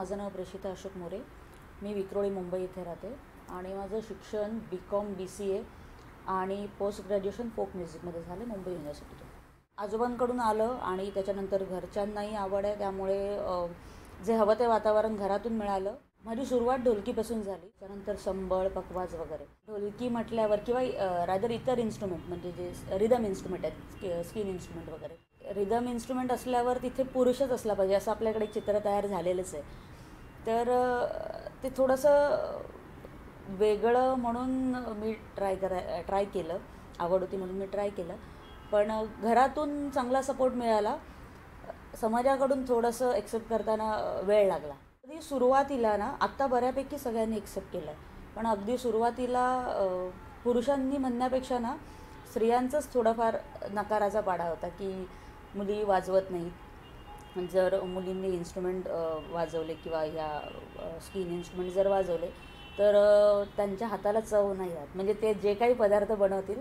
माझं नाव प्रेषिता अशोक मोरे. मी विक्रोळी मुंबई इथे राहते आणि माझं शिक्षण BCom BCA आणि पोस्ट ग्रॅज्युएशन फोक म्युझिकमध्ये झालं मुंबई युनिव्हर्सिटीतून. आजोबांकडून आलं आणि त्याच्यानंतर घरच्यांनाही आवड आहे, त्यामुळे जे हवं ते वातावरण घरातून मिळालं. माझी सुरुवात ढोलकीपासून झाली, त्यानंतर संबळ, पखवाज वगैरे. ढोलकी म्हटल्यावर किंवा रादर इतर इन्स्ट्रुमेंट म्हणजे जे रिदम इन्स्ट्रुमेंट आहेत, स्किन इन्स्ट्रुमेंट वगैरे. रिदम इन्स्ट्रुमेंट असल्यावर तिथे पुरुषच असला पाहिजे असं आपल्याकडे चित्र तयार झालेलंच आहे. तर ते थोडंसं वेगळं म्हणून मी ट्राय केलं. आवड होती म्हणून मी ट्राय केलं, पण घरातून चांगला सपोर्ट मिळाला. समाजाकडून थोडंसं एक्सेप्ट करताना वेळ लागला. अगदी सुरुवातीला ना, आत्ता बऱ्यापैकी सगळ्यांनी एक्सेप्ट केलं आहे, पण अगदी सुरुवातीला पुरुषांनी म्हणण्यापेक्षा ना स्त्रियांचाच थोडाफार नकाराचा पाडा होता की मुली वाजवत नाहीत. जर मुलींनी इन्स्ट्रुमेंट वाजवले किंवा ह्या स्किन इन्स्ट्रुमेंट जर वाजवले तर त्यांच्या हाताला चव नाही राहत, म्हणजे ते जे काही पदार्थ बनवतील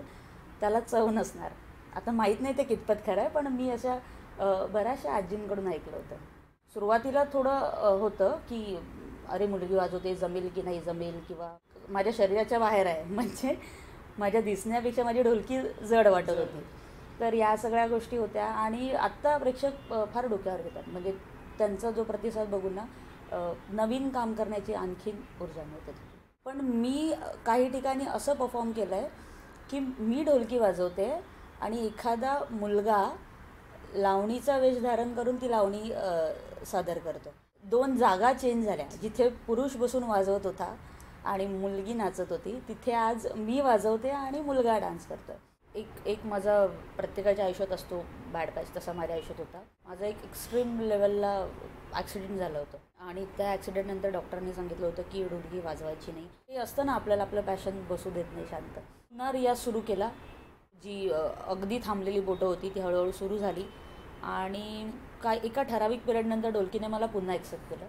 त्याला चव नसणार. आता माहीत नाही ते कितपत खरं आहे, पण मी अशा बऱ्याचशा आजींकडून ऐकलं होतं. सुरुवातीला थोडं होतं की अरे मुलगी वाजवते, जमेल की नाही जमेल, किंवा माझ्या शरीराच्या बाहेर आहे, म्हणजे माझ्या दिसण्यापेक्षा माझी ढोलकी जड वाटत होती. तर या सगळ्या गोष्टी होत्या आणि आत्ता प्रेक्षक फार डोक्यावर घेतात, म्हणजे त्यांचा जो प्रतिसाद बघून ना नवीन काम करण्याची आणखीन ऊर्जा मिळते. पण मी काही ठिकाणी असं परफॉर्म केलं आहे की मी ढोलकी वाजवते आणि एखादा मुलगा लावणीचा वेश धारण करून ती लावणी सादर करतो. 2 जागा चेंज झाल्या. जिथे पुरुष बसून वाजवत होता आणि मुलगी नाचत होती, तिथे आज मी वाजवते आणि मुलगा डान्स करतो. एक माझा प्रत्येकाच्या आयुष्यात असतो बॅड पॅच, तसा माझ्या आयुष्यात होता. माझं एक एक्स्ट्रीम लेवलला ॲक्सिडेंट झालं होतं आणि त्या ॲक्सिडेंटनंतर डॉक्टरांनी सांगितलं होतं की ढोलकी वाजवायची नाही. हे असतं ना, आपल्याला आपलं पॅशन बसू देत नाही शांत. पुन्हा रियाज सुरू केला. जी अगदी थांबलेली बोटं होती ती हळूहळू सुरू झाली आणि एका ठराविक पिरियडनंतर ढोलकीने मला पुन्हा एक्सेप्ट केलं.